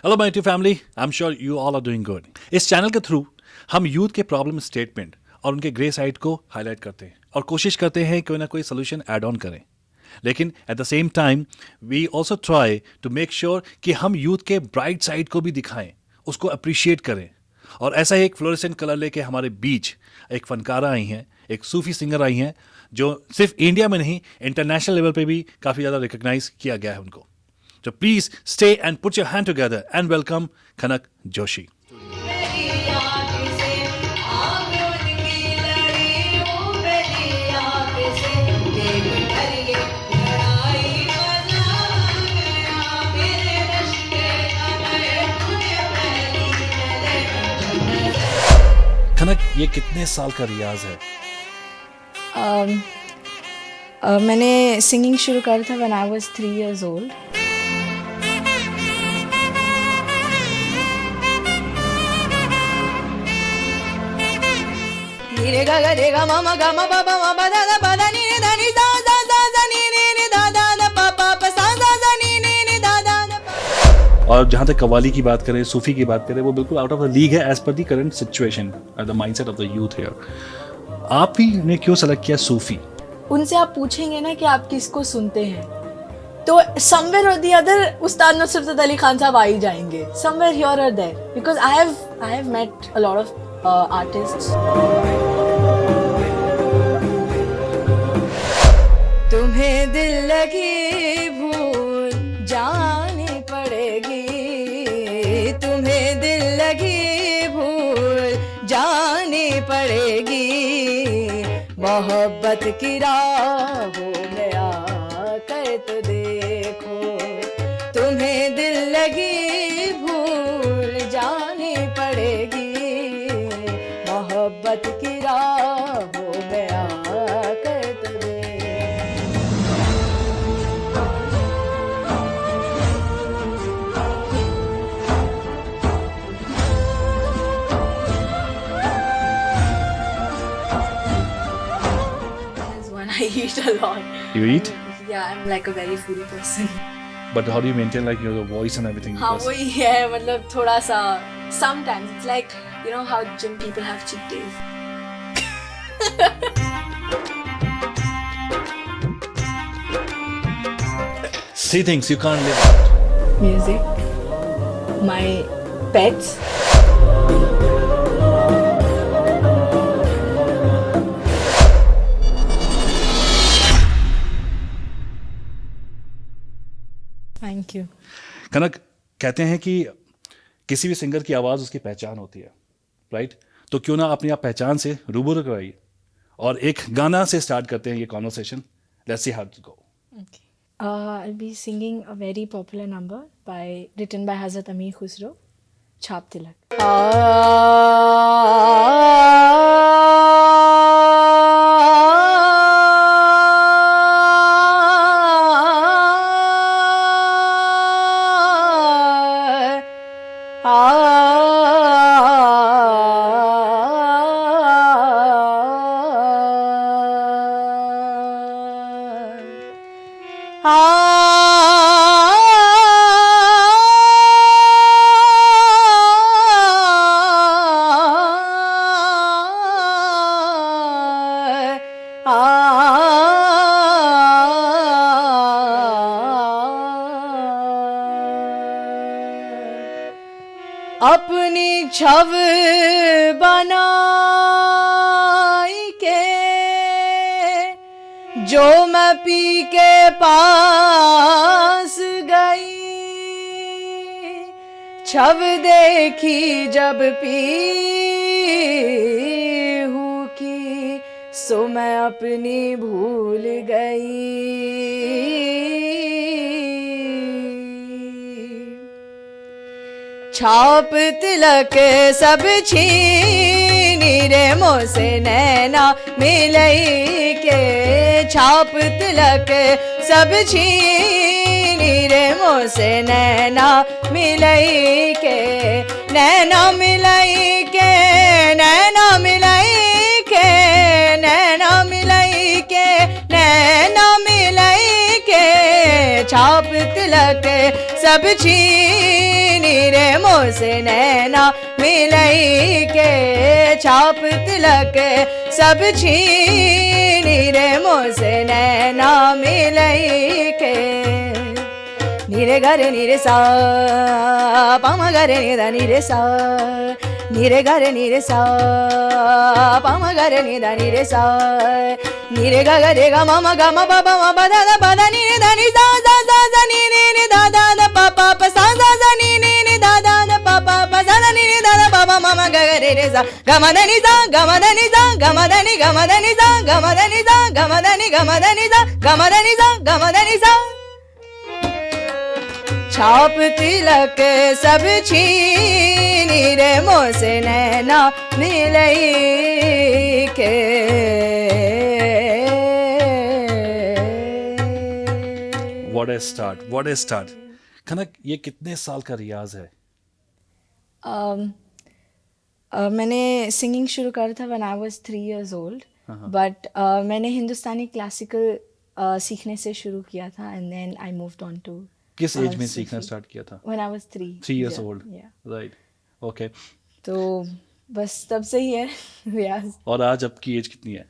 Hello my family, I am sure you all are doing good. इस channel के through हम youth के problem statement और उनके ग्रे साइड को हाईलाइट करते हैं और कोशिश करते हैं कोई ना कोई सोल्यूशन ऐड ऑन करें। लेकिन at the same time we also try to make sure कि हम यूथ के ब्राइट साइड को भी दिखाएं, उसको अप्रिशिएट करें। और ऐसा ही एक फ्लोरेसेंट कलर लेके हमारे बीच एक फनकारा आई हैं, एक सूफी सिंगर आई हैं, जो सिर्फ इंडिया में नहीं इंटरनेशनल लेवल पे भी काफ़ी ज़्यादा रिकग्नाइज किया गया है उनको। So please stay and put your hand together and welcome Khanak Joshi. खनक, ये कितने साल का रियाज है? मैंने सिंगिंग शुरू करा था when I was 3 years old. रे गा गा रे गा मा मा गा मा पा पा मा पा दा दा पा दा नी नी दा नी दा दा दा दा नी नी नी दा दा दा पा पा पा सा दा दा नी नी नी दा दा दा। और जहाँ तक कव्वाली की बात करें, सूफी की बात करें, वो बिल्कुल आउट ऑफ द लीग है as per the current situation the mindset of the youth here. आप ही ने क्यों सेलेक्ट किया सूफी? उनसे आप पूछेंगे ना कि आप किसको सुनते हैं, तो समवेयर और द अदर उस्ताद नुसरत अली खान साहब आ ही जाएंगे, समवेयर हियर और there, because I have met a lot of artists. तुम्हें दिल लगी भूल जानी पड़ेगी, तुम्हें दिल लगी भूल जानी पड़ेगी, मोहब्बत की राहों में आकर तो देखो, तुम्हें दिल लगी भूल जानी पड़ेगी, मोहब्बत की राहों में आकर तो देखो. I eat a lot. You eat? Yeah, I'm like a very foodie person. But how do you maintain like your voice and everything? हाँ Because- वही है, मतलब थोड़ा सा sometimes it's like you know how gym people have cheat days. Three things you can't live without. Music, my pets, thank you. कनक, कहते हैं कि किसी भी सिंगर की आवाज़ उसकी पहचान होती है, राइट? तो क्यों ना अपनी आप पहचान से रूबरू कराइए और एक गाना से स्टार्ट करते हैं ये conversation. Let's see how to go. Okay. I'll be singing a very popular number written by Hazrat Amir Khusro, Chhap Tilak. अपनी छव बनाई के जो मैं पी के पास गई, छव देखी जब पी हूँ की, सो मैं अपनी भूल गई. छाप तिलक सब छीनी रे मोसे नैना मिलई के, छाप तिलक सब छीनी रे मोसे नैना मिलई के, नैना मिलई के, नैना मिलई के, नैना मिलई के, नैना मिलई के, छाप तिलक सब छीनी रे मोसे नैना मिलई के, छाप तिलक सब छीनी रे मोसे नैना मिलई के। नीरे घरे नीरे सा, पामा घरे निदा नीरे सा, नीरे घरे नीरे सा, पामा घरे निदा नीरे सा, नीरे गा गा रे गा मामा गा मा बा बा मा बा दा दा बा दा नी दा नी दा दा दा दा नी नी नी दा दा दा पा पा पा सा दा दा नी नी नी दा दा दा पा पा पा सा दा नी नी दा दा पा पा मामा गा गा रे रे सा, गा मा दा नी सा, गा मा दा नी सा, गा मा दा नी, गा मा दा नी सा, गा मा दा नी सा, गा मा दा नी, गा मा दा नी सा, गा मा दा नी सा, गा मा दा नी सा। छाप तिलक सब छीनी रे मोसे नैना मिलई के। What a start, what a start. Khanak, ये कितने साल का रियाज है? मैंने सिंगिंग शुरू करा था when I was 3 years old, but मैंने हिंदुस्तानी क्लासिकल सीखने से शुरू किया था, and then I moved on to. किस एज में सीखना स्टार्ट किया था? When I was 3. 3 years Yeah, old. yeah. Right. Okay. तो बस तब से ही है रियाज। और आज आपकी एज कितनी है?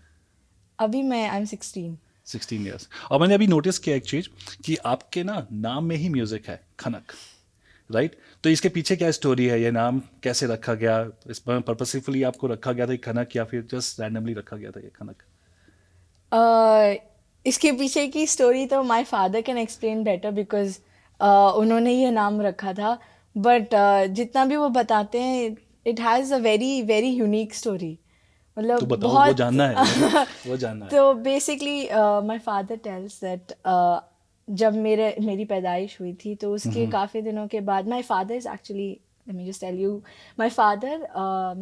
अभी मैं I'm 16. 16 years. और मैंने अभी नोटिस किया एक चीज कि आपके ना नाम में ही म्यूजिक है, खनक, राइट? तो इसके पीछे क्या स्टोरी है? ये नाम कैसे रखा गया? इसमें पर्पसफुली आपको रखा गया था ये खनक, या फिर जस्ट रैंडमली रखा गया था ये खनक? इसके पीछे की स्टोरी तो my father can explain better, because उन्होंने ये नाम रखा था, बट जितना भी वो बताते हैं it has a very very unique story. मतलब तो बताओ, बहुत वो जानना है वो जानना है। तो basically my father tells that जब मेरी पैदाइश हुई थी तो उसके काफ़ी दिनों के बाद, my father is actually, let me just tell you, my father,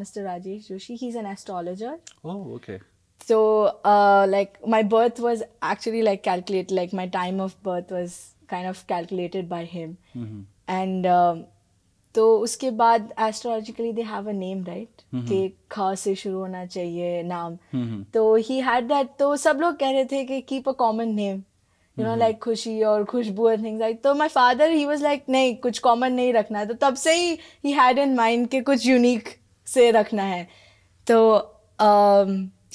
Mr. Rajesh Joshi, he's an astrologer. Oh, okay. So, like, my birth was actually like calculated, like my time of birth was kind of calculated by him. And तो उसके बाद astrologically they have a name, right? कि ख से शुरू होना चाहिए नाम। तो he had that, तो सब लोग कह रहे थे कि keep a common name, you know, like खुशी और खुशबू and things like। तो my father, he was like नहीं, कुछ common नहीं रखना है। तो तब से ही he had in mind कि कुछ unique से रखना है। तो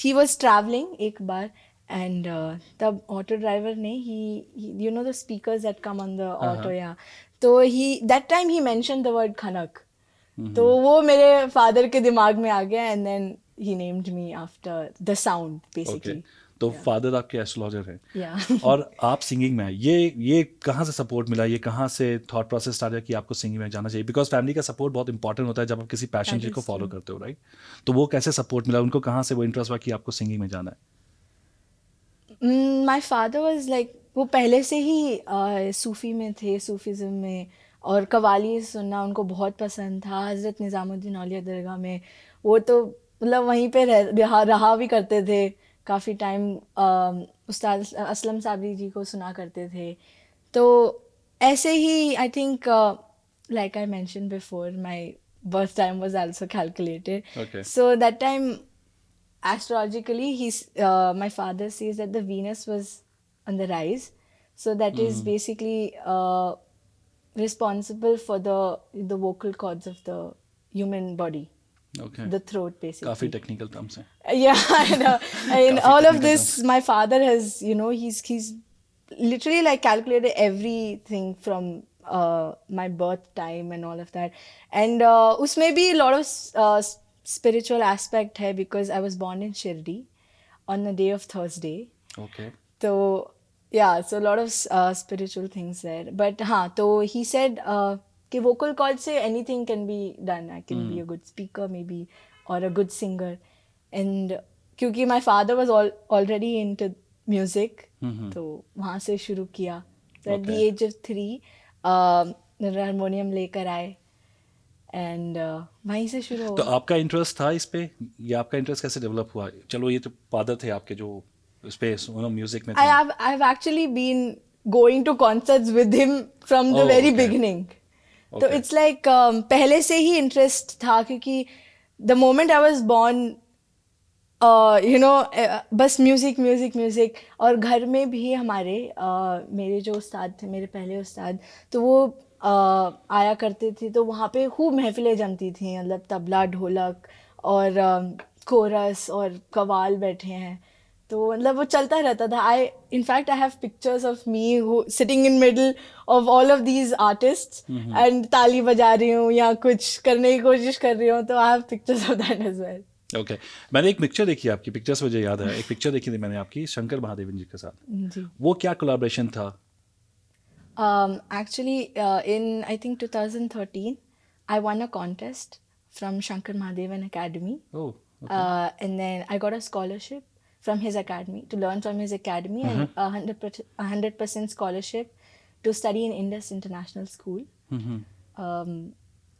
he was traveling एक बार, and तब ऑटो ड्राइवर ने he you know the speakers that come on the auto, yeah, तो that time he mentioned the word खनक, तो वो मेरे फादर के दिमाग में आ गया, and then he named me after the sound basically. Okay. तो फादर आपके एस्ट्रोलॉजर हैं। Yeah. और आप सिंगिंग में ये कहाँ से सपोर्ट मिला? ये कहाँ से थॉट प्रोसेस स्टार्ट है कि आपको सिंगिंग में जाना चाहिए? बिकॉज फैमिली का सपोर्ट बहुत इंपॉर्टेंट होता है जब आप किसी पैशन को फॉलो करते हो, राइट? तो वो कैसे सपोर्ट मिला? उनको कहाँ से वो इंटरेस्ट हुआ कि आपको सिंगिंग में जाना है? माय फादर वाज लाइक, वो पहले से ही सूफी में थे, सूफीज़म में, और कवाली सुनना उनको बहुत पसंद था। हज़रत निज़ामुद्दीन औलिया दरगाह में वो तो मतलब वहीं पे रहा भी करते थे काफ़ी टाइम। उस्ताद असलम साबरी जी को सुना करते थे। तो ऐसे ही I think, like I mention before, my birth time was also calculated. Okay. So that time, astrologically, my father says that the Venus was on the rise. So that is basically responsible for the vocal cords of the human body. Okay. The throat, basically. काफी technical terms हैं। Yeah, I know. In all of this, my father has, you know, he's literally like calculated everything from my birth time and all of that. And उसमें भी a lot of spiritual aspect है, because I was born in Shirdi on the day of Thursday. Okay. So yeah, so a lot of spiritual things there. But हाँ, तो he said कि vocal cord से anything can be done. I can be a good speaker maybe, or a good singer. And क्योंकि my father was already into music, तो वहाँ से शुरू किया. So at the age of 3, harmonium लेकर आए, एंड वहीं से शुरू हुआ. तो आपका इंटरेस्ट था इस पे, या आपका इंटरेस्ट कैसे डेवलप हुआ? चलो ये तो फादर थे आपके जो इस पे म्यूजिक में थे. I have actually been going to concerts with him from the very beginning. तो it's like पहले से ही इंटरेस्ट था, क्योंकि the moment I was born, you know, बस म्यूजिक. और घर में भी हमारे मेरे जो उस्ताद थे, मेरे पहले उस्ताद, तो वो आया करते थे तो वहाँ पे खूब महफिलें जमती थी, मतलब तबला ढोलक और कोरस और कवाल बैठे हैं, तो मतलब वो चलता रहता था. I have pictures of me who sitting in middle of all of these artists and ताली बजा रही हूँ या कुछ करने की कोशिश कर रही हूँ, तो I have pictures of that as well. Okay मैंने एक पिक्चर देखी आपकी, पिक्चर से मुझे याद है, एक पिक्चर देखी थी मैंने आपकी शंकर महादेवन जी के साथ. जी. वो क्या कोलैबोरेशन था? Actually, in I think 2013, I won a contest from Shankar Mahadevan Academy. Oh And then I got a scholarship from his academy to learn from his academy, and 100% scholarship to study in Indus International School.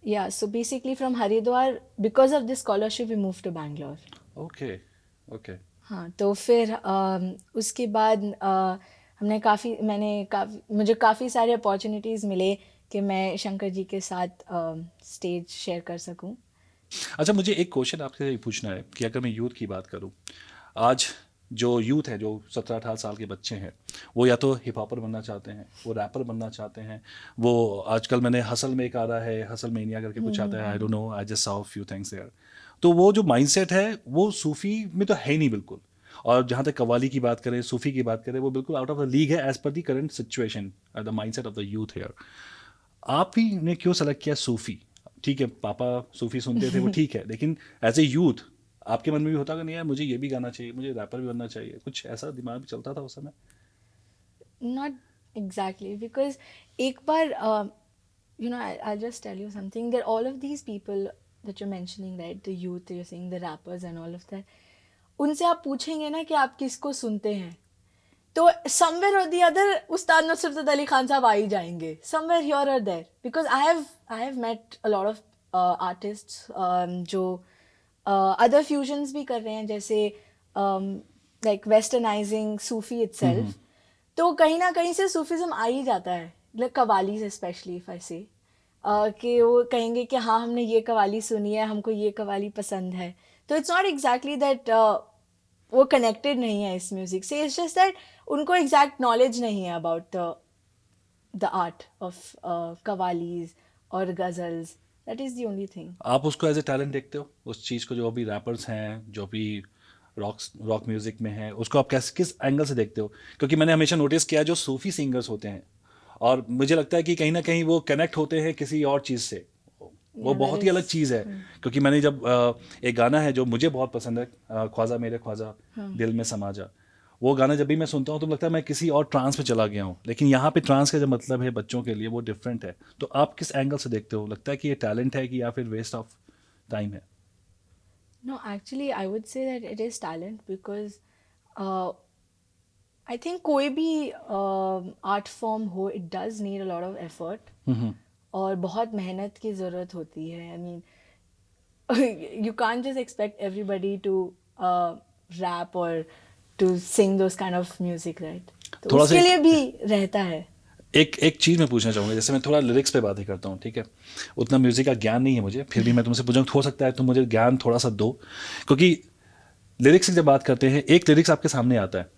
Yeah, so basically from Haridwar, because of this scholarship, we moved to Bangalore. Okay okay. हाँ, तो फिर उसके बाद मुझे काफ़ी सारे opportunities मिले कि मैं शंकर जी के साथ स्टेज शेयर कर सकूं. अच्छा मुझे एक क्वेश्चन आपसे पूछना है कि अगर मैं यूथ की बात करूं, आज जो यूथ है, जो 17-18 साल के बच्चे हैं, वो या तो हिप हॉपर बनना चाहते हैं, वो रैपर बनना चाहते हैं, वो आजकल मैंने हसल में एक आ रहा है, हसल मेनिया करके कुछ आता है, I don't know, I just saw few things there. तो वो जो माइंडसेट है वो सूफ़ी में तो है ही नहीं बिल्कुल, और जहाँ तक कव्वाली की बात करें, सूफ़ी की बात करें, वो बिल्कुल आउट ऑफ द लीग है as per the current situation, the mindset of the youth here. आप ही ने क्यों सेलेक्ट किया सूफ़ी? ठीक है, पापा सूफ़ी सुनते थे, वो ठीक है, लेकिन एज ए यूथ आपके मन में भी होता कि नहीं यार मुझे ये भी गाना चाहिए, मुझे रैपर भी बनना चाहिए, कुछ ऐसा दिमाग में चलता था उस समय? Not exactly, because एक बार I'll just tell you something, that all of these people that you're mentioning, right, the youth, you're saying the rappers and all of that, उनसे आप पूछेंगे ना कि आप किसको सुनते हैं, तो somewhere or the other उस्ताद नुसरत अली खान साहब आ ही जाएंगे, somewhere here or there, because I have met a lot of artists जो other fusions भी कर रहे हैं, जैसे like westernizing सूफी itself. तो कहीं ना कहीं से सूफिज्म आ ही जाता है, like qawwalis specially if I से, कि वो कहेंगे कि हाँ हमने ये कवाली सुनी है, हमको ये कवाली पसंद है, तो इट्स नॉट एग्जैक्टली दैट वो कनेक्टेड नहीं है इस म्यूजिक से, इट्स जस्ट दैट उनको एग्जैक्ट नॉलेज नहीं है about the art of qawwalis और ghazals. That is the only thing. आप उसको एज ए टैलेंट देखते हो उस चीज़ को, जो अभी रैपर्स हैं, जो भी रॉक म्यूज़िक में है, उसको आप किस एंगल से देखते हो? क्योंकि मैंने हमेशा नोटिस किया जो सूफ़ी सिंगर्स होते हैं, और मुझे लगता है कि कहीं ना कहीं वो कनेक्ट होते हैं किसी और चीज़ से, वो बहुत ही अलग चीज़ है. क्योंकि मैंने जब एक गाना है जो मुझे बहुत पसंद है, ख्वाजा मेरे ख्वाजा दिल में समा जा, वो गाना जब भी मैं सुनता हूँ तो लगता है मैं किसी और ट्रांस में चला गया हूँ, लेकिन यहाँ पे ट्रांस का जो मतलब है बच्चों के लिए वो डिफरेंट है. तो आप किस एंगल से देखते हो? लगता है कि ये टैलेंट है कि या फिर वेस्ट ऑफ टाइम है? No, actually, I would say that it is talent, because I think कोई भी art form हो, it does need a lot of effort. और बहुत मेहनत की ज़रूरत होती है. I mean, you can't just expect everybody to rap or to sing those kind of music, right? तो थोड़ा उसके सा लिए भी रहता है. एक चीज़ मैं पूछना चाहूँगा, जैसे मैं थोड़ा लिरिक्स पे बातें करता हूँ, ठीक है, उतना म्यूज़िक का ज्ञान नहीं है मुझे, फिर भी मैं तुमसे पूछूँ, हो सकता है तुम मुझे ज्ञान थोड़ा सा दो, क्योंकि लिरिक्स की जब बात करते हैं, एक लिरिक्स आपके सामने आता है,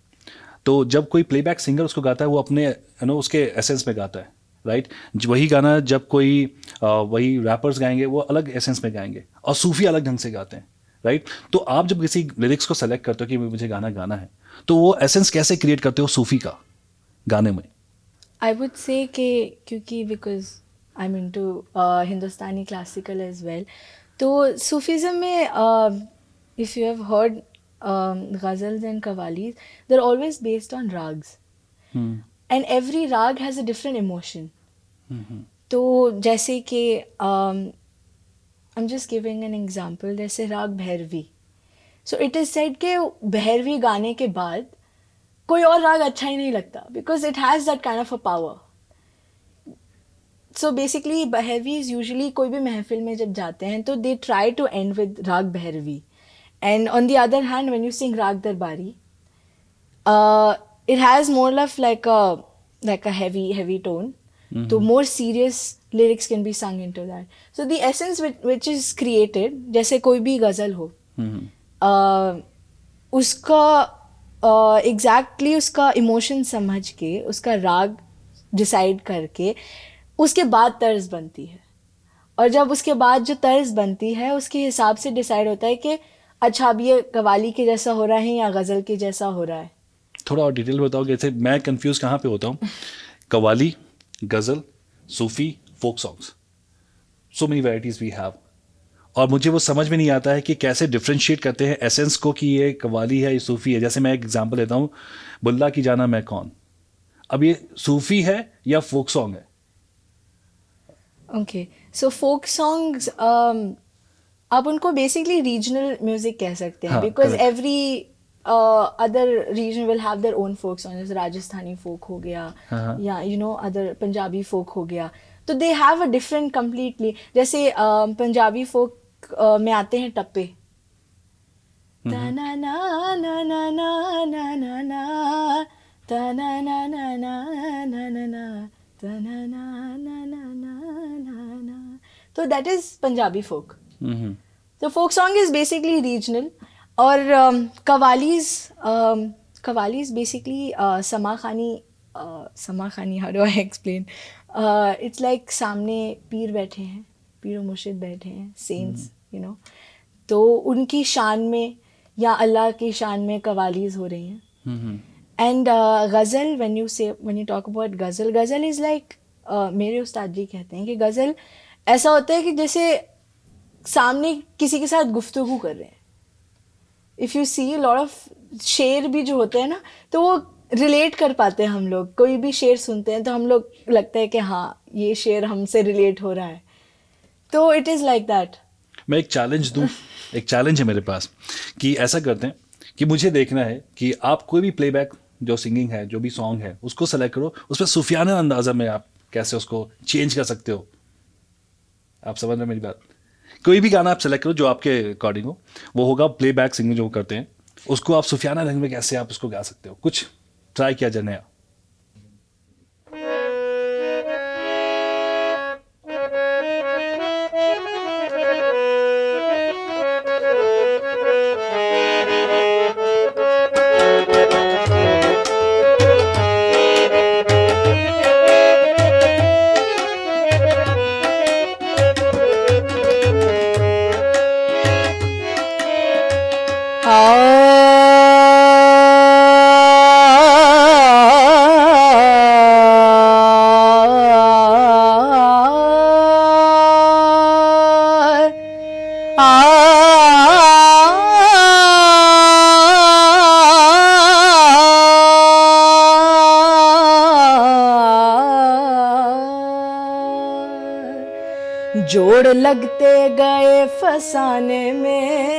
तो जब कोई प्लेबैक सिंगर उसको गाता है वो अपने उसके एसेंस में गाता है, राइट? वही गाना जब कोई वही रैपर्स गाएंगे वो अलग एसेंस में गाएंगे, और सूफी अलग ढंग से गाते हैं, राइट? तो आप जब किसी लिरिक्स को सेलेक्ट करते हो कि मुझे गाना गाना है, तो वो एसेंस कैसे क्रिएट करते हो सूफी का गाने में? I would say कि क्योंकि because I'm into Hindustani classical as well, तो Sufism में if you have heard ghazals and qawwalis, they're always based on rags, and every rag has a different emotion. तो जैसे कि I'm just giving an example, जैसे राग Bhairavi, so it is said कि भैरवी गाने के बाद कोई और राग अच्छा ही नहीं लगता, because it has that kind of a power. So basically Bhairavi is usually कोई भी महफिल में जब जाते हैं तो they try to end with राग Bhairavi, and on the other hand when you sing राग दरबारी, it has more of like a heavy tone. So more serious lyrics can be sung into that. So the essence which is created, जैसे कोई भी गज़ल हो, उसका exactly उसका emotion समझ के, उसका राग डिसाइड करके उसके बाद तर्ज बनती है, और जब उसके बाद जो तर्ज बनती है उसके हिसाब से डिसाइड होता है कि अच्छा अब ये कवाली के जैसा हो रहा है या गज़ल के जैसा हो रहा है. थोड़ा और डिटेल बताओ, जैसे मैं कंफ्यूज कहाँ पे होता हूँ. Qawwali, ghazal, Sufi, folk songs, so many varieties we have, और मुझे वो समझ में नहीं आता है कि कैसे डिफ्रेंशिएट करते हैं एसेंस को कि ये कवाली है, ये सूफ़ी है. जैसे मैं एक एग्जांपल लेता हूँ, बुल्ला की जाना मैं कौन, अब ये सूफ़ी है या फोक सॉन्ग है? ओके, सो फोक सॉन्ग्स आप उनको बेसिकली रीजनल म्यूजिक कह सकते हैं, हाँ, because correct. Every other region will have their own folk song. जैसे राजस्थानी फोक हो गया, हाँ. या you know other Punjabi folk हो गया, तो they have a different completely. जैसे पंजाबी फोक में आते हैं टप्पे, ता ना ना ना ना ना ना ना ना, ता ना ना ना ना ना ना ना, ता ना ना ना ना ना ना ना. तो that is Punjabi folk. Hmm. तो folk song is basically regional. और कवालीज बेसिकली समा खानी, how do I explain, it's like सामने पीर बैठे हैं, पीर और मुर्शिद बैठे हैं, सेंट्स, यू नो, तो उनकी शान में या अल्लाह की शान में कवालीज हो रही हैं. And ghazal, when you talk about ghazal, ghazal is like, मेरे उस्ताद जी कहते हैं कि गज़ल ऐसा होता है कि जैसे सामने किसी के साथ गुफ्तगू कर रहे हैं. If you see lot of शेर भी जो होते हैं ना, तो वो रिलेट कर पाते हैं. हम लोग कोई भी शेर सुनते हैं तो हम लोग लगता है कि हाँ ये शेर हमसे रिलेट हो रहा है. तो इट इज़ लाइक दैट. मैं एक चैलेंज दूं, एक चैलेंज है मेरे पास कि ऐसा करते हैं कि मुझे देखना है कि आप कोई भी प्लेबैक जो सिंगिंग है, जो भी सॉन्ग है, उसको सेलेक्ट करो, उसमें सूफियाना अंदाज़ा में आप कैसे उसको चेंज कर सकते हो. आप समझ रहे हैं मेरी बात? कोई भी गाना आप सेलेक्ट करो जो आपके अकॉर्डिंग हो, वो होगा प्लेबैक सिंगिंग जो करते हैं, उसको आप सूफियाना रंग में कैसे आप उसको गा सकते हो. कुछ ट्राई किया जाए नया. जोड़ लगते गए फसाने में,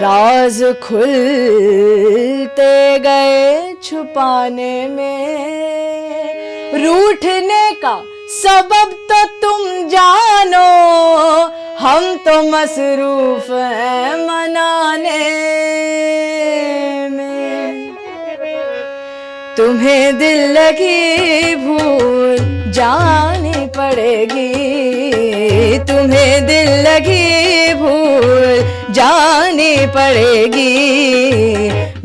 राज खुलते गए छुपाने में. रूठने का सबब तो तुम जानो, हम तो मसरूफ हैं मनाने में. तुम्हें दिल लगी भूल जानी पड़ेगी, तुम्हें दिल लगी भूल जानी पड़ेगी.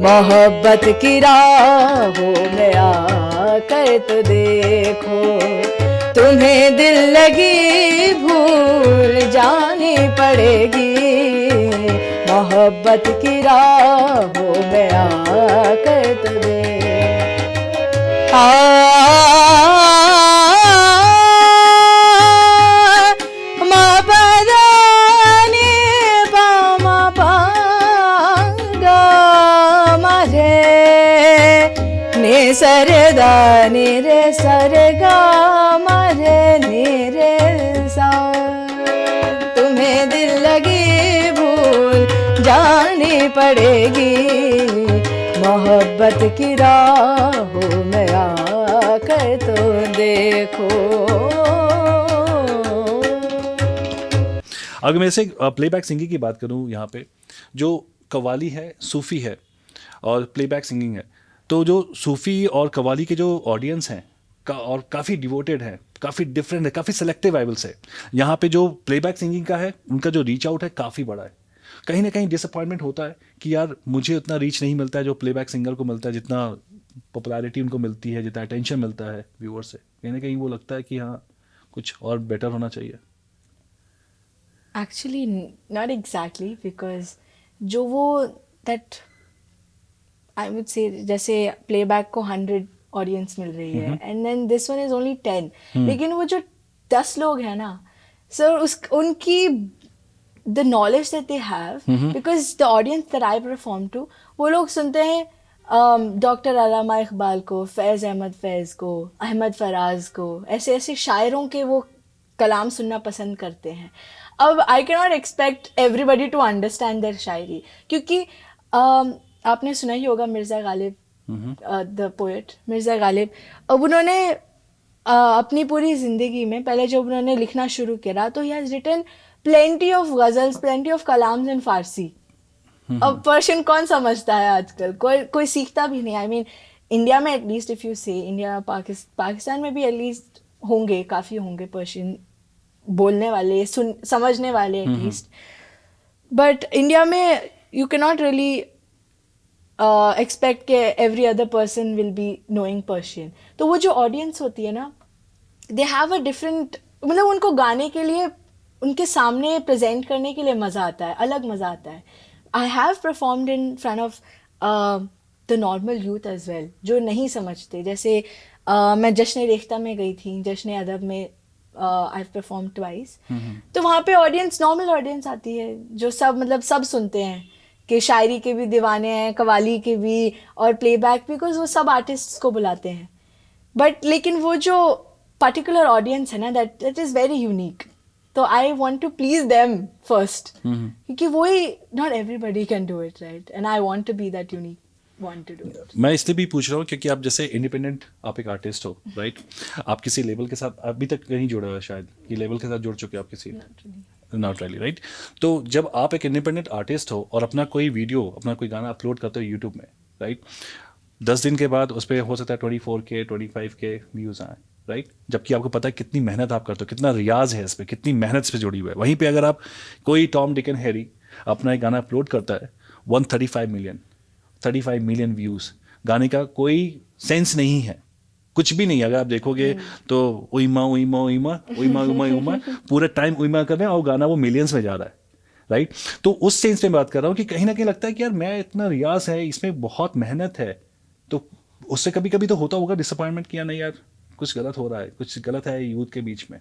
मोहब्बत की राहों में आकर तो देखो, तुम्हें दिल लगी भूल जानी पड़ेगी. मोहब्बत की राहों में आकर तो देखो. सरदा नि रे सरगा मरे नि रे सा. तुम्हें दिल लगी भूल जानी पड़ेगी. मोहब्बत की राहों में आकर तो देखो. अगर मैं इसे प्लेबैक सिंगिंग की बात करूं, यहाँ पे जो कवाली है, सूफ़ी है और प्लेबैक सिंगिंग है, तो जो सूफ़ी और कवाली के जो ऑडियंस हैं और काफ़ी डिवोटेड हैं, काफ़ी डिफरेंट है, काफ़ी सेलेक्टिव आइवल्स है. यहाँ पे जो प्लेबैक सिंगिंग का है, उनका जो रीच आउट है काफ़ी बड़ा है. कहीं ना कहीं डिसअपॉइंटमेंट होता है कि यार मुझे उतना रीच नहीं मिलता है जो प्लेबैक सिंगर को मिलता है, जितना पॉपुलैरिटी उनको मिलती है, जितना अटेंशन मिलता है व्यूअर से, कहीं ना कहीं वो लगता है कि हाँ कुछ और बेटर होना चाहिए? Actually, not exactly, because जो वो that I would say जैसे playback को 100 ऑडियंस मिल रही है and then this one is only 10, लेकिन वो जो 10 लोग हैं ना सर, उस उनकी the knowledge that they have, because the audience that I perform to, वो लोग सुनते हैं डॉक्टर अलामा इकबाल को, फैज़ अहमद फैज़ को, अहमद फराज को, ऐसे ऐसे शायरों के वो कलाम सुनना पसंद करते हैं. अब I can not expect everybody to understand their shayari, क्योंकि आपने सुना ही होगा मिर्ज़ा गालिब, द पोएट मिर्ज़ा गालिब. अब उन्होंने अपनी पूरी ज़िंदगी में पहले जब उन्होंने लिखना शुरू किया तो he has written plenty of ghazals, plenty of kalams in Farsi. अब पर्शियन कौन समझता है आजकल? कोई सीखता भी नहीं. आई मीन इंडिया में एटलीस्ट, इफ़ यू से इंडिया, पाकिस्तान में भी एटलीस्ट होंगे, काफ़ी होंगे पर्शियन बोलने वाले, समझने वाले एटलीस्ट. बट इंडिया में you can not really expect के every other person will be knowing Persian. तो वो जो ऑडियंस होती है ना, दे हैव अ डिफरेंट, मतलब उनको गाने के लिए, उनके सामने प्रेजेंट करने के लिए मज़ा आता है, अलग मज़ा आता है. I have performed in front of the normal youth as well, जो नहीं समझते. जैसे मैं जश्न रेख्ता में गई थी, जश्न अदब में आई हैव परफॉर्म ट्वाइस. तो वहाँ पे ऑडियंस, नॉर्मल ऑडियंस आती है जो सब, मतलब सब सुनते हैं, कि शायरी के भी दीवाने हैं, कवाली के भी, और प्लेबैक, बिकॉज वो सब आर्टिस्ट्स को बुलाते हैं. बट लेकिन वो जो पर्टिकुलर ऑडियंस है ना, दैट इज़ वेरी यूनिक. तो I want to please them first, क्योंकि वही, not everybody can do it, right? And I want to be that unique, want to do it. मैं इसलिए भी पूछ रहा हूँ क्योंकि आप जैसे इंडिपेंडेंट, आप एक आर्टिस्ट हो, राइट? आप किसी लेबल के साथ अभी तक नहीं जुड़े हुए, शायद ये लेबल के साथ जुड़ चुके हो आप किसी? Not really, right? तो जब आप एक इंडिपेंडेंट आर्टिस्ट हो और अपना कोई वीडियो, अपना कोई गाना अपलोड करते हो यूट्यूब में, राइट? 10 दिन के बाद उस पर हो सकता है 24K 25K व्यूज़ आए, राइट? जबकि आपको पता है कितनी मेहनत आप करते हो, कितना रियाज है इस पर, कितनी मेहनत इस पर जुड़ी हुई है. वहीं पे अगर आप, कोई टॉम डिक एंड हैरी अपना एक गाना अपलोड करता है, 35 मिलियन व्यूज़, गाने का कोई सेंस नहीं है, कुछ भी नहीं. अगर आप देखोगे तो उइमा उइमा उइमा उइमा उइमा उइमा पूरे टाइम उइमा कर रहे हैं और गाना वो मिलियंस में जा रहा है, राइट? तो उस सेंस में बात कर रहा हूँ कि कहीं ना कहीं लगता है कि यार मैं, इतना रियाज है इसमें, बहुत मेहनत है, तो उससे कभी कभी तो होता होगा डिसअपॉइंटमेंट, किया नहीं यार कुछ गलत हो रहा है, कुछ गलत है यूथ के बीच में.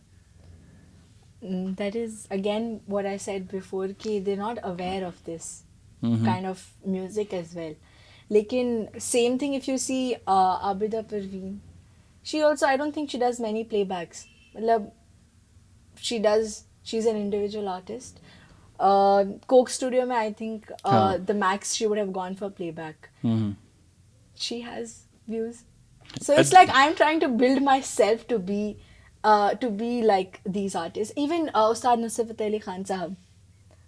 That is again what I said before, कि they're not aware of this kind of music as well. लेकिन same thing if you see Abida Parveen, she also, I don't think she does many playbacks. मतलब she's an individual artist. Coke Studio में I think the max she would have gone for playback. She has views. So it's like I'm trying to build myself to be like these artists. Even Ustad Nusrat Fateh Ali Khan Sahab,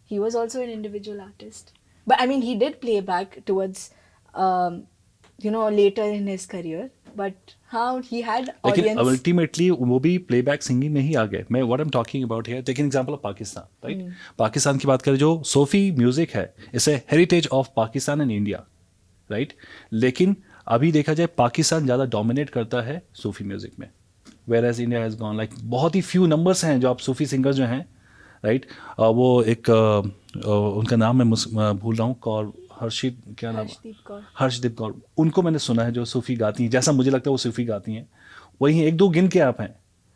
he was also an individual artist. But I mean, he did playback towards, later in his career. But how he had audience. लेकिन ultimately वो भी playback singing में ही आ गए. मैं what I am talking about here, take an example of Pakistan, right? Pakistan की बात करें, जो सूफी म्यूजिक है, it's a heritage of Pakistan and India, right? लेकिन अभी देखा जाए पाकिस्तान ज़्यादा डोमिनेट करता है सूफी म्यूजिक में, whereas India has gone, like बहुत ही फ्यू नंबर्स हैं जो आप सूफी सिंगर्स जो हैं, राइट? वो एक उनका नाम मैं भूल रहा हूँ, कौर, हर्षदीप कौर, उनको मैंने सुना है जो सूफी गाती हैं, जैसा मुझे लगता है वो सूफी गाती हैं. वही 1-2 गिन के आप हैं,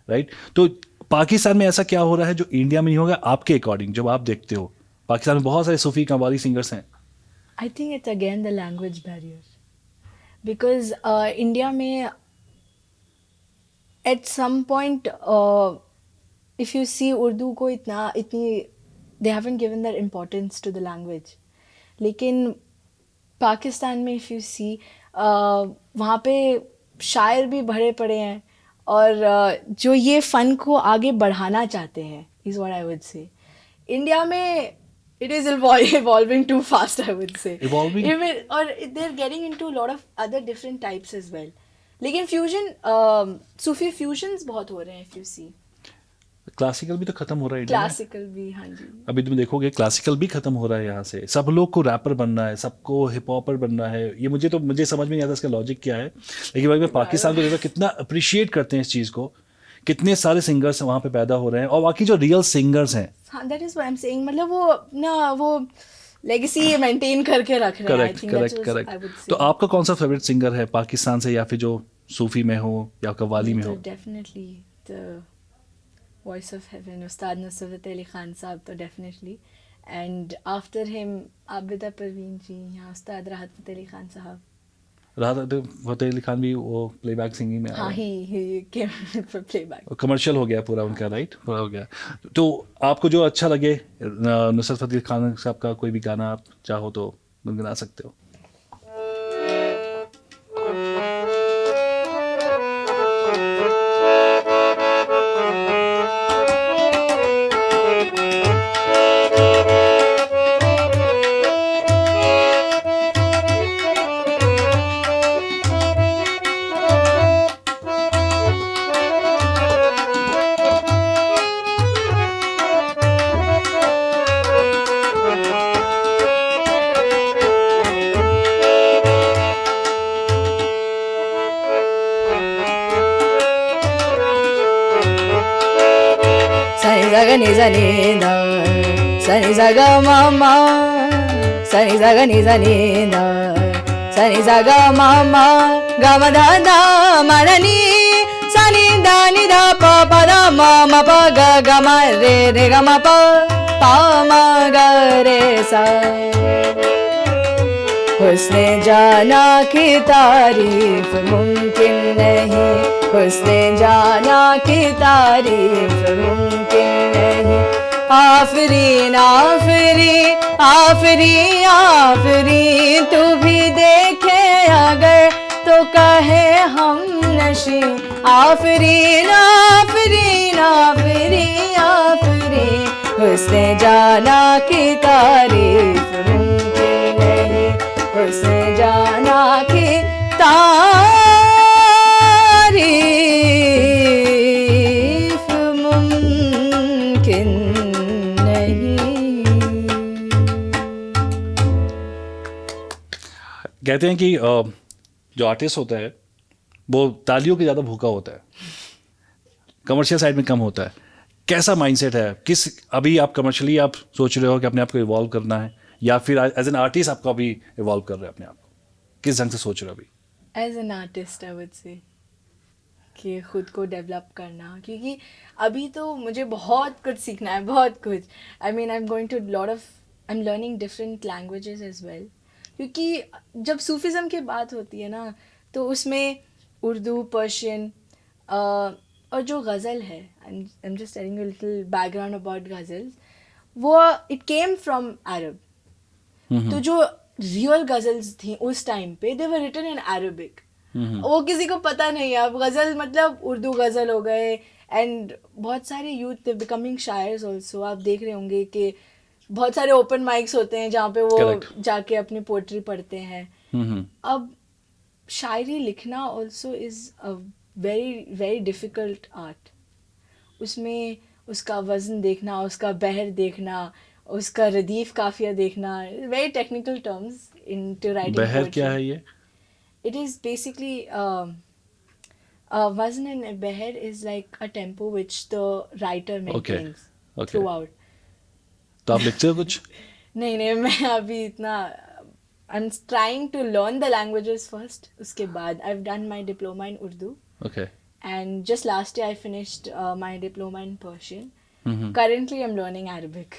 राइट? तो पाकिस्तान में ऐसा क्या हो रहा है जो इंडिया में नहीं होगा आपके अकॉर्डिंग, जब आप देखते हो पाकिस्तान में बहुत सारे सूफी कव्वाली सिंगर्स हैं? I think it's again the language barrier, because India में at some point if you see Urdu को इतनी they haven't given that importance to the language. लेकिन पाकिस्तान में if you see वहाँ पे शायर भी भरे पड़े हैं, और जो ये फ़न को आगे बढ़ाना चाहते हैं, is what I would say. India में it is evolving too fast, I would say. Evolving? Even, or they're getting into a lot of other different types as well. लेकिन फ्यूजन, सूफी फ्यूजन्स बहुत हो रहे हैं if you see. क्लासिकल भी तो खत्म हो रहा है इंडिया में। क्लासिकल भी, हाँ जी। अभी तुम देखोगे क्लासिकल भी खत्म हो रहा है यहाँ से, सब लोग को रैपर बनना है, सबको हिप हॉपर बनना है। ये मुझे समझ में नहीं आता इसका लॉजिक क्या है। लेकिन भाई मैं पाकिस्तान को देखता हूं, कितना अप्रिशिएट करते हैं इस चीज़ को, कितने सारे सिंगर्स वहाँ पे पैदा हो रहे हैं, और बाकी जो रियल सिंगर्स हैं। हाँ, that is what I am saying, मतलब वो ना वो लेगेसी मेंटेन करके रख रहे हैं। Correct correct correct. तो आपका कौन सा फेवरेट सिंगर है पाकिस्तान से, या फिर जो सूफी में हो या कव्वाली में हो? Definitely the voice of heaven, Ustad Nusrat Ali Khan Sahab, तो definitely. And after him Abida Parveen ji, या उस्ताद राहत फ़तेह अली खान साहब। राहत फ़तेह अली खान भी वो प्लेबैक सिंगिंग में हाँ, ही केम फॉर प्लेबैक। कमर्शियल हो गया पूरा उनका, राइट, पूरा हो गया। तो आपको जो अच्छा लगे नुसरत फ़तेह अली खान साहब का कोई भी गाना आप चाहो तो गुनगुना सकते हो। Sani zaga ni zani da, sani zaga mama, sani zaga ni zani da, sani zaga mama, gama da da manani, sani da ni da pa pa da ma ma pa ga ga ma re ga ma pa ma ga re sa. हुस्ने जाना की तारीफ मुमकिन नहीं, हुस्ने जाना की तारीफ मुमकिन नहीं। आफरीन आफरी आफरी आफरी, तू भी देखे अगर तो कहे हम नशी। आफरीन आफरीन आफरी आफरी, हुस्ने जाना की तारीफ मुमकिन नहीं, हुस्ने जाना की तारीफ मुमकिन नहीं। कहते हैं कि जो आर्टिस्ट होता है वो तालियों के ज़्यादा भूखा होता है, कमर्शियल साइड में कम होता है। कैसा माइंडसेट है, किस अभी आप कमर्शियली आप सोच रहे हो कि अपने आप को इवॉल्व करना है, या फिर एज एन आर्टिस्ट आपको अभी इवॉल्व कर रहे हैं अपने आप को, किस ढंग से सोच रहे हो अभी? As an artist I would say कि खुद को डेवलप करना, क्योंकि अभी तो मुझे बहुत कुछ सीखना है, बहुत कुछ। I mean I am going to lot of, I am learning different languages as well, क्योंकि जब सूफिज़म की बात होती है ना, तो उसमें उर्दू, पर्शियन और जो गज़ल है, I am just telling you little background about ghazals, वो इट केम फ्रॉम अरब। तो जो रियल गज़ल्स थी उस टाइम पे, दे वर रिटन इन अरबिक। वो किसी को पता नहीं है। अब गज़ल मतलब उर्दू गज़ल हो गए, एंड बहुत सारे यूथ बिकमिंग शायर्स ऑल्सो। आप देख रहे होंगे कि बहुत सारे ओपन माइक्स होते हैं जहाँ पे वो Correct. जाके अपनी पोएट्री पढ़ते हैं। अब शायरी लिखना also is a very very difficult art. उसमें उसका वज़न देखना, उसका बहर देखना, उसका रदीफ काफिया देखना, very technical terms in to writing. बहर क्या है ये? It is basically wazn and beher is like a tempo which the writer maintains Okay. throughout. तो आप लिखते हो कुछ? नहीं, मैं अभी इतना I'm trying to learn the languages first. उसके बाद I've done my diploma in Urdu. Okay. And just last year I finished my diploma in Persian. Currently I'm learning Arabic.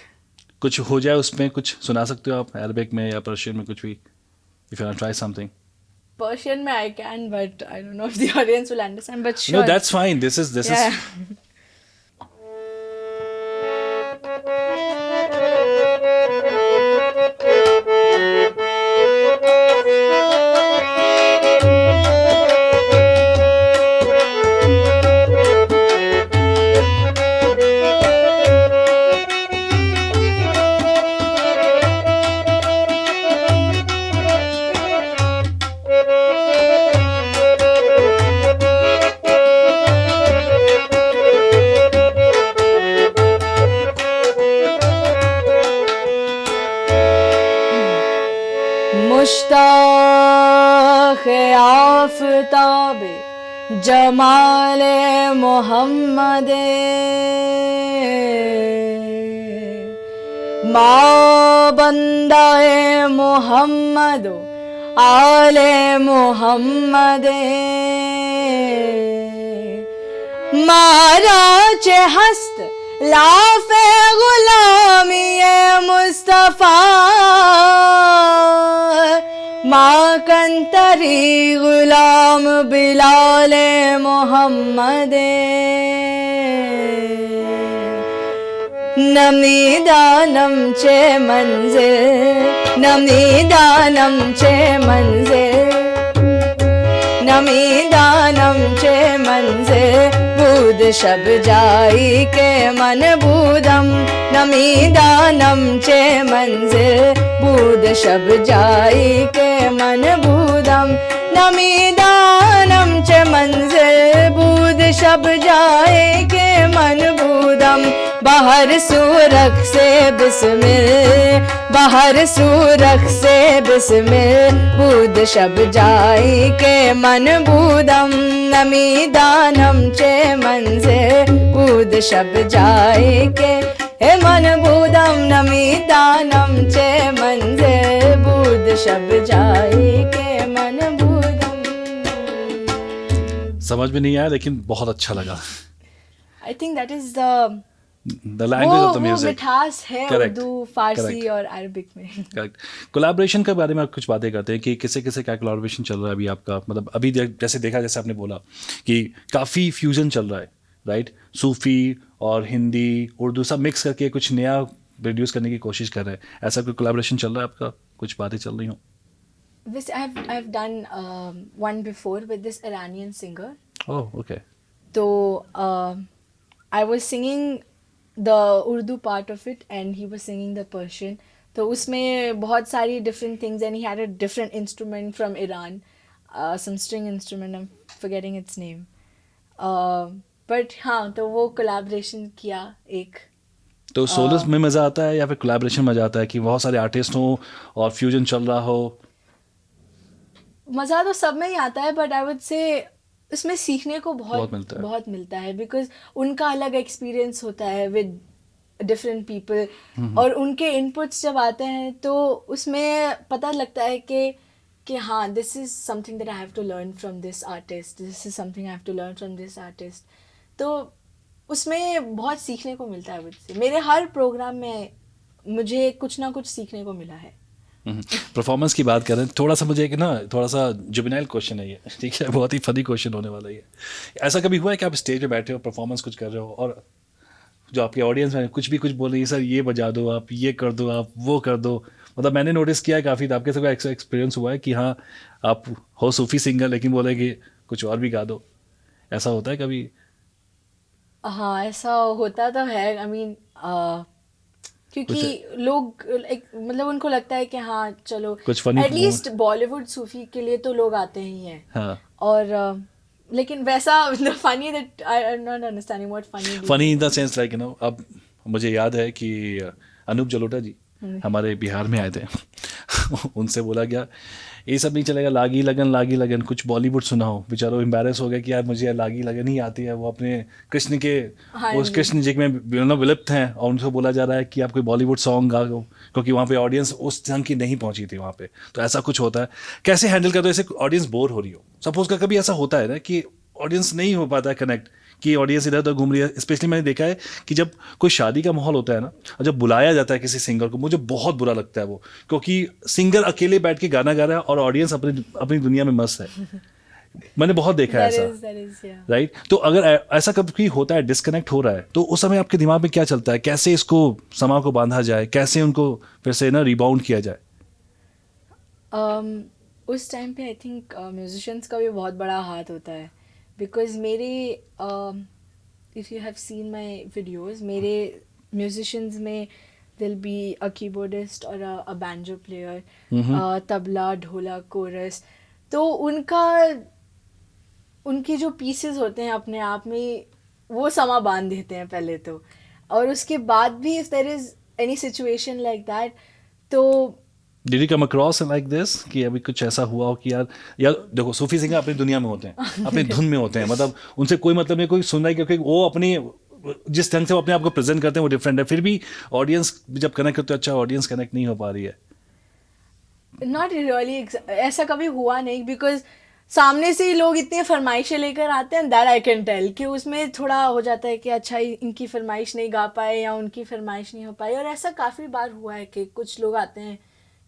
कुछ हो जाए उसमें, कुछ सुना सकते हो आप अरबिक में या पर्शियन में, कुछ भी? If you want to try something. Persian में I can, but I don't know if the audience will understand. But sure. No, that's fine. This is Yeah. Mushtaq आफ़ताबे Jamale मोहम्मदे मा बंदाए मोहम्मदो आले मोहम्मदे मारा चे हस्त लाफे गुलामी मुस्तफ़ा माँ कंतरी गुलाम बिलाले मोहम्मदे नमीदानम चे मंजिल नमीदानम चे मंजिल नमीदानम चे मंजिल बूद शब जाई के मन बूदम नमीदानम चे मंजिल बूद शब जाई के मन बूदम नमीदानम चे मंजिल बूद शब जाई के मन बूदम बाहर सूरख से बिस्मिल बाहर सूरख से बिस्मिल बूद शब जाई के मन बूदम नमीदानम चे मंजिल बूद शब जाई के हे मन बूदम नमीदानम चे मंजिल बूद शब जाई के मन बूदम। समझ में नहीं आया लेकिन बहुत अच्छा लगा। I think that is the language of the वो म्यूजिक। मिठास है Correct. उर्दू फारसी Correct. और अरबिक में। करेक्ट। कोलैबोरेशन के बारे में आप कुछ बातें करते हैं कि किसे किसे क्या कोलैबोरेशन चल रहा है अभी आपका, मतलब अभी जैसे देखा, जैसे आपने बोला कि काफ़ी फ्यूजन चल रहा है, राइट? सूफी और हिंदी उर्दू सब मिक्स करके कुछ नया प्रोड्यूस करने की कोशिश कर रहे हैं, ऐसा कोई कोलैबोरेशन चल रहा है आपका, कुछ बातें चल रही हो? This I've done one before with this Iranian singer. Oh okay. So I was singing the Urdu part of it and he was singing the Persian. तो उसमें बहुत सारी different things and he had a different instrument from Iran, some string instrument. I'm forgetting its name. But हाँ, तो वो collaboration किया एक। तो सोलो में मज़ा आता है या फिर कोलैबोरेशन मज़ा आता है कि बहुत सारे आर्टिस्ट हो और फ्यूजन चल रहा हो? मज़ा तो सब में ही आता है बट आई वुड से इसमें सीखने को बहुत मिलता है बिकॉज उनका अलग एक्सपीरियंस होता है विद डिफरेंट पीपल और उनके इनपुट्स जब आते हैं तो उसमें पता लगता है कि हाँ this is something that I have to learn from this artist, this is something I have to learn from this artist. तो उसमें बहुत सीखने को मिलता है मुझसे। मेरे हर प्रोग्राम में मुझे कुछ ना कुछ सीखने को मिला है। परफॉर्मेंस की बात करें, थोड़ा सा मुझे एक ना थोड़ा सा जुबिनाइल क्वेश्चन है ये, ठीक है, बहुत ही फनी क्वेश्चन होने वाला है ये। ऐसा कभी हुआ है कि आप स्टेज पे बैठे हो, परफॉर्मेंस कुछ कर रहे हो और जो आपके ऑडियंस में कुछ बोल रही है, सर ये बजा दो, आप ये कर दो, आप वो कर दो, मतलब मैंने नोटिस किया है काफ़ी, तो आपके साथ ऐसा एक्सपीरियंस हुआ है कि हाँ आप हो सूफी सिंगर लेकिन बोले कि कुछ और भी गा दो, ऐसा होता है कभी? हाँ ऐसा होता तो है। आई मीन क्योंकि लोग मतलब उनको लगता है कि हाँ चलो कुछ फनी एटलीस्ट बॉलीवुड सूफी के लिए तो लोग आते ही हैं। हाँ। और लेकिन वैसा funny that I am not understanding what funny in the sense like अब मुझे याद है कि अनूप जलोटा जी हमारे बिहार में आए थे उनसे बोला गया ये सब नहीं चलेगा, लागी लगन कुछ बॉलीवुड सुना हो। बेचारो एम्बैरेस हो गया कि यार मुझे लागी लगन ही आती है, वो अपने कृष्ण के उस कृष्ण जी में विलुप्त हैं और उनको बोला जा रहा है कि आप कोई बॉलीवुड सॉन्ग गा दो, क्योंकि वहाँ पे ऑडियंस उस ढंग की नहीं पहुँची थी वहाँ पे। तो ऐसा कुछ होता है, कैसे हैंडल करते हो ऐसे ऑडियंस बोर हो रही हो? सपोज का कभी ऐसा होता है ना कि ऑडियंस नहीं हो पाता है कनेक्ट, कि ऑडियंस इधर उधर घूम रही है। स्पेशली मैंने देखा है कि जब कोई शादी का माहौल होता है ना और जब बुलाया जाता है किसी सिंगर को, मुझे बहुत बुरा लगता है वो, क्योंकि सिंगर अकेले बैठ के गाना गा रहा है और ऑडियंस अपनी दुनिया में मस्त है। मैंने बहुत देखा है ऐसा, राइट? तो अगर ऐसा कभी होता है, डिस्कनेक्ट हो रहा है, तो उस समय आपके दिमाग में क्या चलता है? कैसे इसको समा को बांधा जाए, कैसे उनको फिर से ना रिबाउंड किया जाए? उस टाइम पे आई थिंक म्यूजिशियंस का भी बहुत बड़ा हाथ होता है। बिकॉज मेरे if you have seen my videos, मेरे म्यूजिशियंस में दिल बी अ कीबोर्डिस्ट और अ बैंजो प्लेयर, तबला, ढोलक, कोरस। तो उनकी जो पीसेस होते हैं अपने आप में वो समा बांध देते हैं पहले तो, और उसके बाद भी if there is any situation like that तो did you come across like this कि अभी कुछ ऐसा हुआ हो कि यार देखो सूफी सिंगर अपनी दुनिया में होते हैं, अपनी धुन में होते हैं, मतलब उनसे कोई मतलब नहीं, कोई सुन रहा है, क्योंकि वो अपनी जिस ढंग से वो अपने आप को प्रेजेंट करते हैं वो डिफरेंट है, फिर भी ऑडियंस जब कनेक्ट करते हो, अच्छा ऑडियंस कनेक्ट नहीं हो पा रही है. नॉट रियली, ऐसा कभी हुआ नहीं, बिकॉज सामने से ही लोग इतनी फरमाइशें लेकर आते हैं, दैट आई कैन टेल कि उसमें थोड़ा हो जाता है कि अच्छा इनकी फरमाइश नहीं गा पाए या उनकी फरमाइश नहीं हो पाई. और ऐसा काफ़ी बार हुआ है कि कुछ लोग आते हैं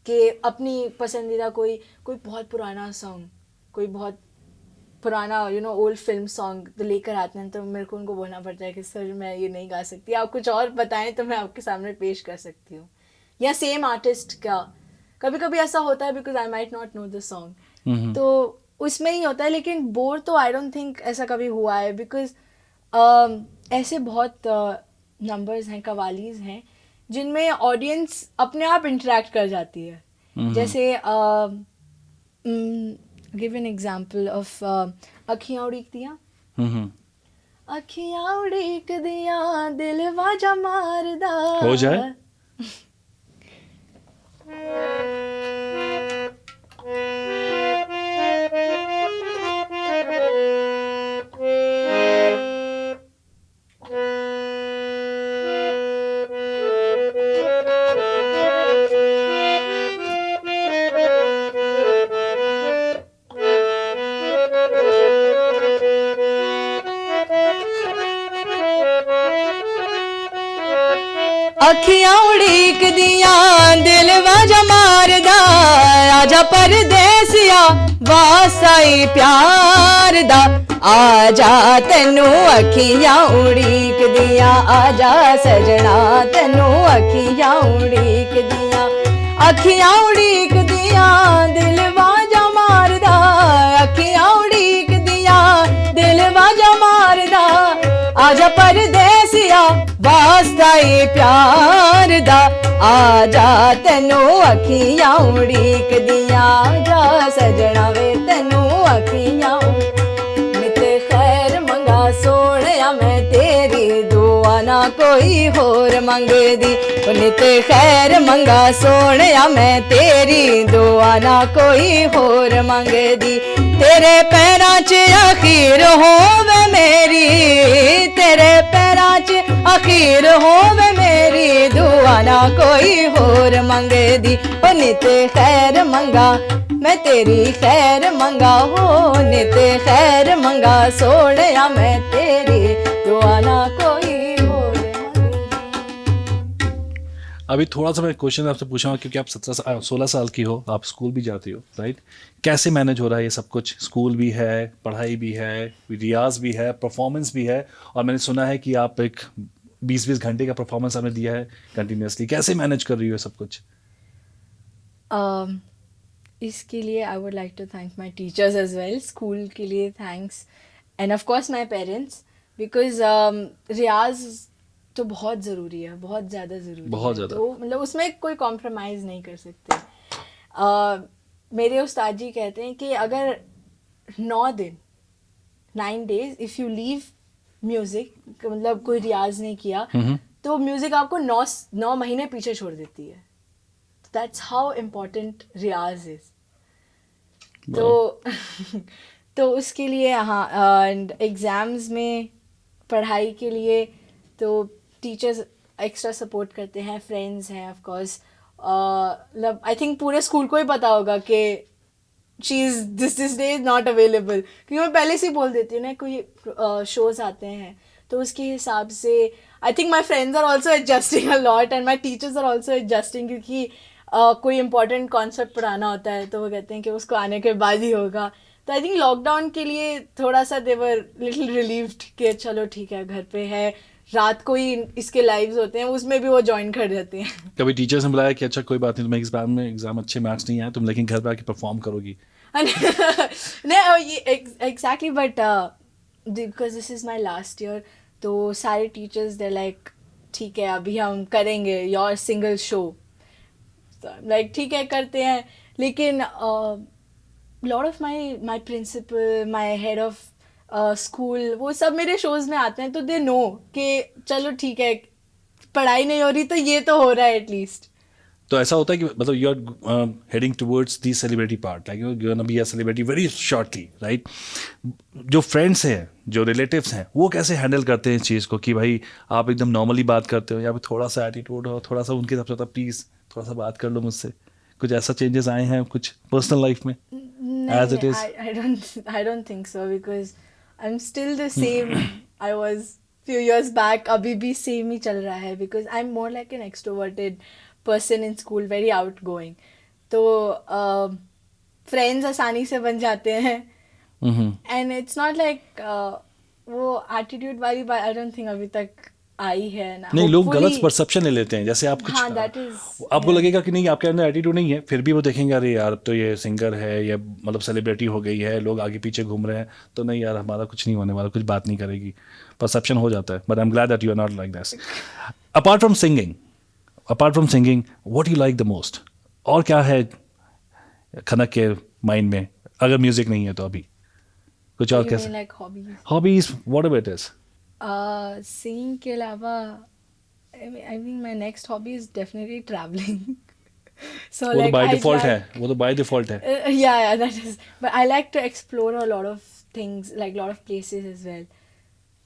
कि अपनी पसंदीदा कोई बहुत पुराना सॉन्ग, कोई बहुत पुराना ओल्ड फिल्म सॉन्ग तो लेकर आते हैं, तो मेरे को उनको बोलना पड़ता है कि सर मैं ये नहीं गा सकती, आप कुछ और बताएं तो मैं आपके सामने पेश कर सकती हूँ. या सेम आर्टिस्ट का कभी कभी ऐसा होता है, because I might not know the song, तो उसमें ही होता है. लेकिन बोर तो आई डोंट थिंक ऐसा कभी हुआ है, बिकॉज ऐसे बहुत नंबर्स हैं, कवालीज हैं जिनमें ऑडियंस अपने आप इंटरेक्ट कर जाती है. जैसे गिव एन एग्जांपल ऑफ अखियाँ उड़ीक दिया, अखियाँ उड़ीक दिया दिल वाजा मारदा, हो जाए. अखियां उड़ीक दिया दिल वाजा मारदा, आजा परदेसिया वासाई प्यार दा, आजा तेनू अखियां उड़ीक दिया, आजा सजना तेनू अखियां उड़ीक दिया, अखियां उड़ीक दिया दिल वाजा मारदा, अखियां उड़ीक दिया दिल वाजा मारदा, आजा परदेसिया वास्ता ही प्यार दा, आजा तेनू अखियां उड़ीक दिया, आजा सजना वे तेनू अखियां. नित खैर मंगा सोहणिया मैं तेरी दुआ ना कोई होर मंगदी, नित खैर मंगा सोहणिया मैं तेरी दुआ ना कोई होर मंगदी, तेरे पैरां च अखीर होवे मेरी, तेरे पैरां च अखीर होवे मेरी, दुआ ना कोई होर मंगदी, ओ नित खैर मंगा मैं तेरी खैर मंगा, हो नित खैर मंगा सोहणिया मैं तेरी दुआ ना कोई होर मंगदी. अभी थोड़ा सा मैं क्वेश्चन आपसे पूछूंगा, क्योंकि आप 16 साल की हो, आप स्कूल भी जाती हो, राइट? कैसे मैनेज हो रहा है ये सब कुछ? स्कूल भी है, पढ़ाई भी है, रियाज भी है, परफॉर्मेंस भी है, और मैंने सुना है कि आप एक 20-20 घंटे का परफॉर्मेंस आपने दिया है कंटिन्यूसली. कैसे मैनेज कर रही हो ये सब कुछ? इसके लिए I would like to thank my teachers as well, school के लिए thanks, and of course my parents, because रियाज तो बहुत ज़रूरी है, बहुत ज़्यादा ज़रूरी बहुत है, ज़्यादा. तो मतलब उसमें कोई कॉम्प्रोमाइज़ नहीं कर सकते. मेरे उस्ताद जी कहते हैं कि अगर 9 दिन 9 days if you leave music, मतलब कोई रियाज नहीं किया, तो म्यूज़िक आपको 9 महीने पीछे छोड़ देती है. दैट्स हाउ इम्पोर्टेंट रियाज इज़. तो तो उसके लिए हाँ, एंड एग्ज़ाम्स में पढ़ाई के लिए तो टीचर्स एक्स्ट्रा सपोर्ट करते हैं, फ्रेंड्स हैं ऑफ कोर्स. मतलब आई थिंक पूरे स्कूल को ही पता होगा कि she is this day is not available, क्योंकि मैं पहले से ही बोल देती हूँ ना, कोई शोज़ आते हैं तो उसके हिसाब से I think my friends are also adjusting a lot and my teachers are also adjusting, क्योंकि कोई इंपॉर्टेंट कॉन्सेप्ट पढ़ाना होता है तो वो कहते हैं कि उसको आने के बाद ही होगा. तो आई थिंक लॉकडाउन के लिए थोड़ा सा देवर लिटिल रिलीव्ड कि चलो ठीक है घर पे है, रात को ही इसके लाइव्स होते हैं, उसमें भी वो ज्वाइन कर जाते हैं. कभी टीचर्स ने बुलाया कि अच्छा कोई बात नहीं, तुम्हें इस बार में एग्जाम अच्छे मार्क्स नहीं आए, तुम लेकिन घर पे आके परफॉर्म करोगी? नहीं, ये exactly, but because this is my last year, तो सारे टीचर्स दे लाइक ठीक है अभी हम करेंगे योर सिंगल शो, लाइक ठीक है करते हैं. लेकिन lot of my principal, my head of school, वो सब मेरे शोज़ में आते हैं, तो दे नो कि चलो ठीक है पढ़ाई नहीं हो रही तो ये तो हो रहा है एटलीस्ट. तो ऐसा होता है कि मतलब you are heading towards the celebrity part, like you gonna be a celebrity very shortly, right? जो फ्रेंड्स हैं, जो रिलेटिव्स हैं, वो कैसे हैंडल करते हैं इस चीज़ को कि भाई आप एकदम नॉर्मली बात करते हो या फिर थोड़ा सा एटीट्यूड हो, थोड़ा सा उनके हिसाब से होता प्लीज़ थोड़ा सा बात कर लो मुझसे? कुछ ऐसा चेंजेस आए हैं कुछ पर्सनल लाइफ में नहीं एज इट नहीं, is? I don't think so because I'm still the same I was few years back. अभी भी same ही चल रहा है because I'm more like an extroverted person in school, very outgoing. तो friends आसानी से बन जाते हैं and it's not like वो attitude वाली बात I don't think अभी तक आई है ना. नहीं, लोग गलत Hopefully, परसेप्शन ले लेते हैं, जैसे आप कुछ हाँ that is आपको yeah. लगेगा कि नहीं आपके अंदर एटीट्यूड नहीं है, फिर भी वो देखेंगे अरे यार अब तो ये सिंगर है, ये मतलब सेलिब्रिटी हो गई है, लोग आगे पीछे घूम रहे हैं, तो नहीं यार हमारा कुछ नहीं होने वाला, कुछ बात नहीं करेगी, परसेप्शन हो जाता है. But I am glad that you are not like this. Apart from singing what you like the most? और क्या है खनक के माइंड में अगर म्यूजिक नहीं है तो? अभी कुछ और You कैसे mean like hobbies? Hobbies what ever it is? Singing के अलावा I mean my next hobby is definitely traveling. So वो तो like bye I'd default like, है, वो तो बाय डिफॉल्ट है. yeah, that is. But I like to explore a lot of things, like a lot of places as well.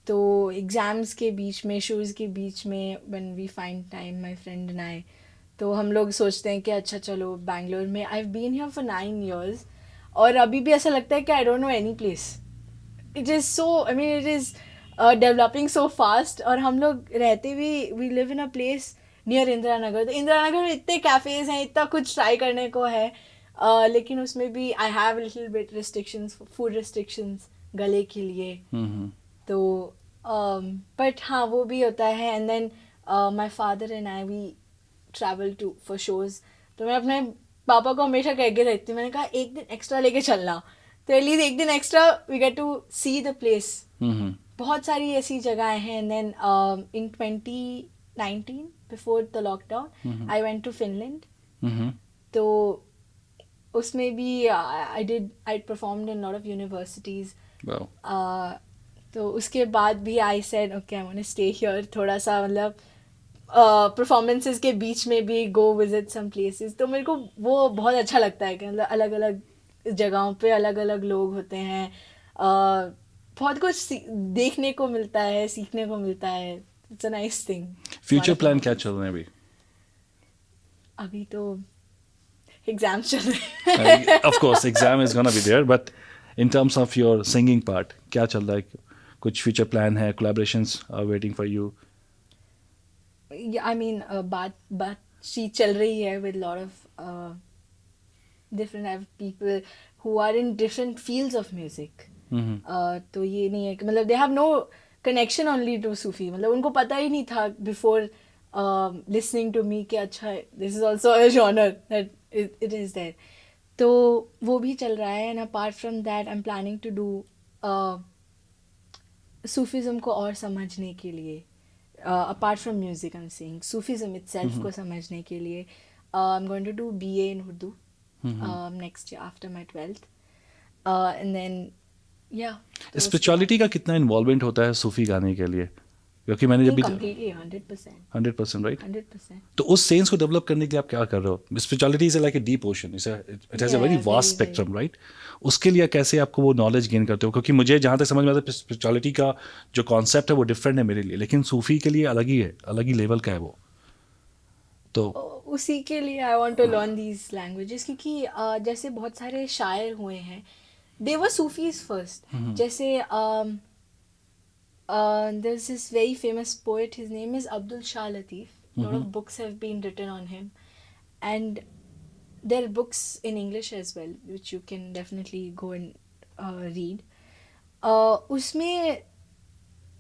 तो exams के बीच में, shows के बीच में, when we find time, my friend and I, तो हम लोग सोचते हैं कि अच्छा चलो बैंगलोर में. I've been here for 9 years और अभी भी ऐसा लगता है कि I don't know any place. It is so, I mean it is developing so fast. और हम लोग रहते भी, we live in a place near Indira Nagar. तो इंदिरा नगर में इतने कैफ़ेज़ हैं, इतना कुछ ट्राई करने को है, लेकिन उसमें भी I have a little bit restrictions, food restrictions गले के लिए. तो बट हाँ वो भी होता है. And then my father and I we travel to for shows. तो मैं अपने पापा को हमेशा कह के रहती हूँ, मैंने कहा एक दिन एक्स्ट्रा लेके चलना, तो एटलीस्ट एक दिन extra we get to see the place. बहुत सारी ऐसी जगहें हैं. And then in 2019 before the lockdown I went to Finland. तो उसमें भी I performed in lot of universities. तो उसके बाद भी I said okay I want to stay here. थोड़ा सा मतलब परफॉर्मेंसेस के बीच में भी गो विजिट सम प्लेसेस. तो मेरे को वो बहुत अच्छा लगता है कि मतलब अलग अलग जगहों पे अलग अलग लोग होते हैं, बहुत कुछ देखने को मिलता है, सीखने को मिलता है. It's a nice thing. Future plan क्या चल रहे हैं अभी? अभी तो एग्जाम्स चल रहे हैं. Of course exam is gonna be there, but in terms of your singing part क्या चल रहा है? कुछ फ्यूचर प्लान है? Collaborations are waiting for you? I mean बातचीत चल रही है with lot of different people who are in different fields of music. तो ये नहीं है कि मतलब they have no connection only to Sufi. मतलब उनको पता ही नहीं था before listening to me कि अच्छा this is also a genre that it is there. तो वो भी चल रहा है. and apart from that I'm planning to do Sufism को और समझने के लिए, apart from music I'm saying Sufism itself को समझने के लिए I'm going to do BA in Urdu next year after my 12th. And then yeah. Spirituality का कितना इन्वॉल्वमेंट होता है सूफी गाने के लिए? क्योंकि मैंने जब भी completely 100%. 100% राइट. 100%. तो उस सेंस को डेवलप करने के लिए आप क्या कर रहे हो? Spirituality is like a deep ocean, it has a very vast spectrum, right? उसके लिए कैसे आपको वो नॉलेज गेन करते हो? क्योंकि मुझे जहाँ तक समझ में आता है स्पिरिचुअलिटी का जो कॉन्सेप्ट है वो डिफरेंट है मेरे लिए, लेकिन सूफी के लिए अलग ही है, अलग ही लेवल का है वो. तो उसी के लिए I want to learn these languages. क्योंकि जैसे बहुत सारे शायर हुए हैं, दे वर सूफीज फर्स्ट. जैसे there's this very famous poet, his name is Abdul Shah Latif. A lot of books have been written on him, and there are books in English as well which you can definitely go and read. Usme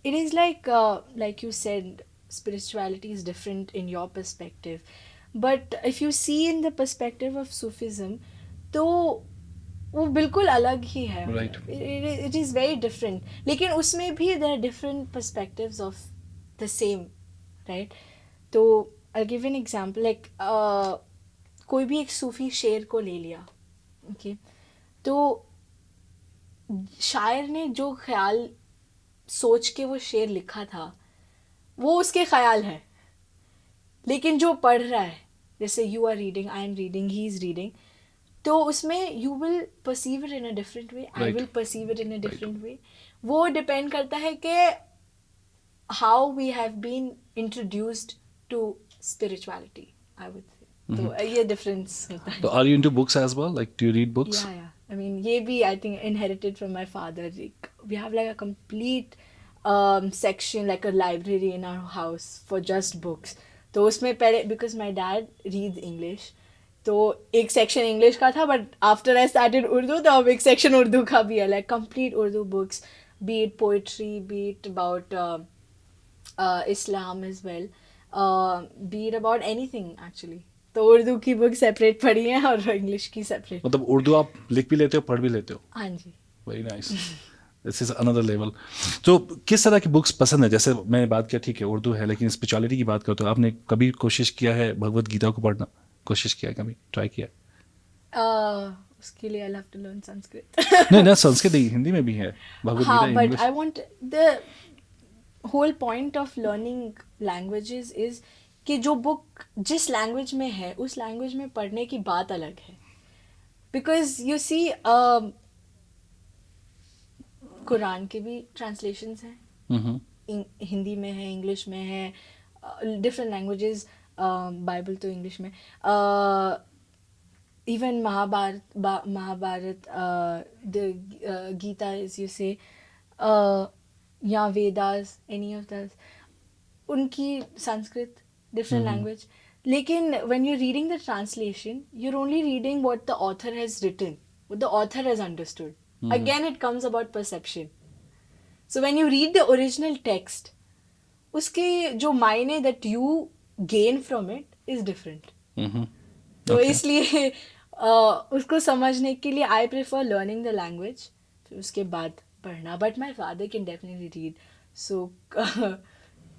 it is like you said, spirituality is different in your perspective, but if you see in the perspective of Sufism, तो वो बिल्कुल अलग ही है. Right. It is very different. लेकिन उसमें भी there are different perspectives of the same, right? तो I'll give an example. Like कोई भी एक सूफी शेर को ले लिया, okay? तो शायर ने जो ख्याल सोच के वो शेर लिखा था वो उसके ख्याल है, लेकिन जो पढ़ रहा है जैसे you are reading, I am reading, he is reading, तो उसमें you will perceive it in a different way, I Right. will perceive it in a different way. वो depend करता है कि how we have been introduced to spirituality, I would say. तो ये difference होता है. So are you into books as well? Like, do you read books? Yeah. I mean, ये भी I think inherited from my father. Like, we have like a complete section, like a library in our house for just books. तो उसमें पहले because my dad reads English, तो एक section English का था, but after I started Urdu, तो अब एक section उर्दू का भी है, like complete Urdu books, be it poetry, be it about Islam as well, be it about anything actually. तो उर्दू की बुक सेपरेट पढ़ी है और इंग्लिश की सेपरेट. मतलब उर्दू आप लिख भी लेते हो, पढ़ भी लेते हो? हाँ जी. Very nice. This is another level. तो किस तरह की बुक्स पसंद है? जैसे मैंने बात किया, ठीक है उर्दू है, लेकिन स्पिरिचुअलिटी की बात करते हो, आपने कभी कोशिश किया है भगवत गीता को पढ़ना? कोशिश किया है कभी? ट्राई किया? उसके लिए I have to learn Sanskrit. नहीं ना, संस्कृत नहीं, हिंदी में भी है भगवत हाँ, Gita. But I want the whole point of learning languages is कि जो बुक जिस लैंग्वेज में है उस लैंग्वेज में पढ़ने की बात अलग है. बिकॉज यू सी कुरान के भी ट्रांसलेशंस हैं, हिंदी में है, इंग्लिश में है, डिफरेंट लैंग्वेजेस. बाइबल तो इंग्लिश में, even Mahabharata, the Gita is you say, या वेदास, एनी ऑफ दस, उनकी संस्कृत different language. लेकिन when you're reading the translation, you're only reading what the author has written, what the author has understood. Again, it comes about perception. So when you read the original text, उसके जो मायने that you gain from it is different. तो इसलिए उसको समझने के लिए I prefer learning the language, फिर उसके बाद पढ़ना. But my father can definitely read. So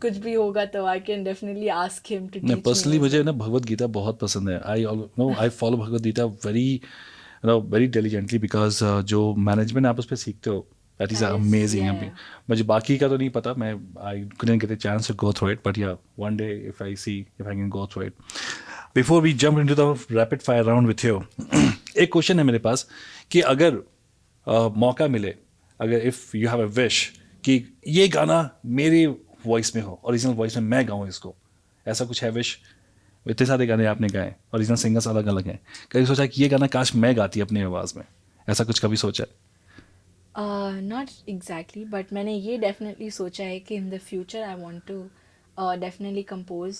कुछ भी होगा तो I can definitely ask him to teach me. Personally मुझे ना भगवत गीता बहुत पसंद है. I follow Bhagavad Gita very diligently, because जो मैनेजमेंट आप उस पर सीखते हो, दैट इज अमेजिंग. अभी मुझे बाकी का तो नहीं पता, मैं I couldn't get a chance to go through it, but yeah one day if I can go through it. Before we jump into the rapid fire round with you, एक question है मेरे पास कि अगर मौका मिले, अगर if you have a wish कि ये गाना मेरी वॉइस में हो, ओरिजिनल वॉइस में मैं गाऊँ इसको, ऐसा कुछ है विश? इतने सारे गाने आपने गाए, ओरिजिनल सिंगर्स अलग अलग हैं, कभी सोचा कि ये गाना काश मैं गाती अपनी आवाज़ में, ऐसा कुछ कभी सोचा है? नॉट एग्जैक्टली, बट मैंने ये डेफिनेटली सोचा है कि in the future I want to definitely compose,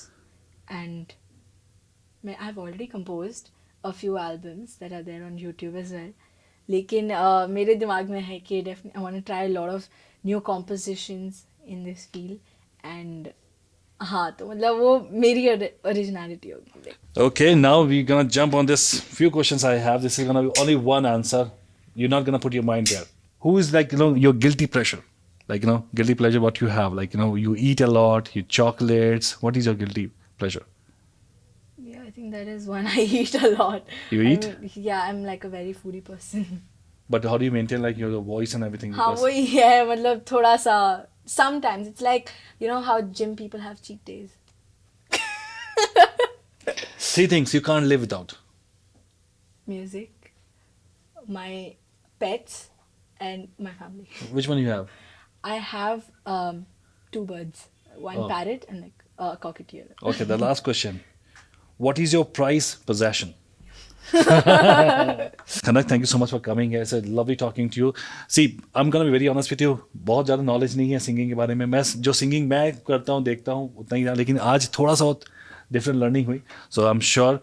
and I have already composed a few albums that are there on YouTube as well. लेकिन मेरे दिमाग में है कि definitely I want to try lot of new compositions in this field, and हाँ, तो मतलब वो मेरी originality होगी. Okay, now we're gonna jump on this few questions I have. This is gonna be only one answer. You're not gonna put your mind there. Who is, like, your guilty pleasure? Like, guilty pleasure, what you have? Like, you eat a lot, you chocolates. What is your guilty pleasure? Yeah, I think that is one. I eat a lot. You eat? I'm like a very foodie person. But how do you maintain, like, your voice and everything? हाँ, वही है, मतलब थोड़ा सा. Sometimes it's like, how gym people have cheat days. 3 things you can't live without. Music, my pets, and my family. Which one you have? I have 2 birds, one parrot and like a cockatiel. Okay, the last question. What is your prized possession? Kanak, thank you so much for coming here. It's a lovely talking to you. See, I'm gonna be very honest with you. बहुत ज़्यादा knowledge नहीं है singing के बारे में. मैं जो singing मैं करता हूँ, देखता हूँ, उतना ही, लेकिन आज थोड़ा सा डिफरेंट लर्निंग हुई. सो आई एम श्योर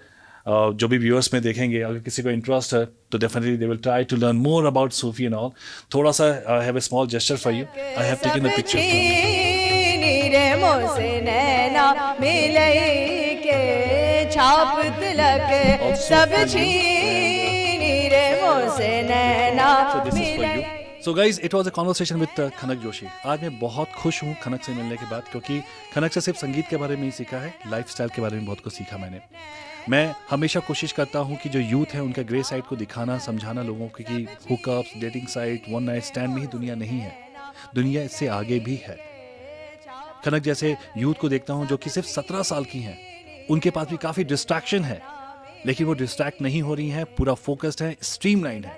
जो भी व्यूअर्स में देखेंगे, अगर किसी को इंटरेस्ट है तो definitely they will try to learn more about Sufi and all. थोड़ा सा I have a small gesture for you. I have taken a picture. छाप तिलक सब छीनी रे मोसे नैना मिले. So guys, it was a conversation with खनक जोशी. आज मैं बहुत खुश हूँ खनक से मिलने के बाद, क्योंकि खनक से सिर्फ संगीत के बारे में ही सीखा है, लाइफस्टाइल के बारे में बहुत कुछ सीखा मैंने. मैं हमेशा कोशिश करता हूँ कि जो यूथ है उनका ग्रे साइड को दिखाना, समझाना लोगों को कि hookups, dating site, one night stand में ही दुनिया नहीं है, दुनिया इससे आगे भी है. खनक जैसे यूथ को देखता हूँ जो कि सिर्फ 17 साल की हैं, उनके पास भी काफ़ी डिस्ट्रैक्शन है, लेकिन वो डिस्ट्रैक्ट नहीं हो रही हैं, पूरा फोकस्ड है, स्ट्रीमलाइंड है,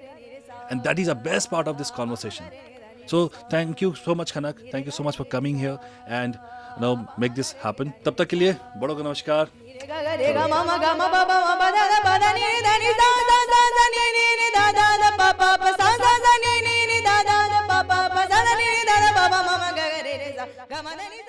and that is a best part of this conversation. So thank you so much Khanak, thank you so much for coming here and now make this happen. तब तक के लिए बड़ों को नमस्कार. Gamadani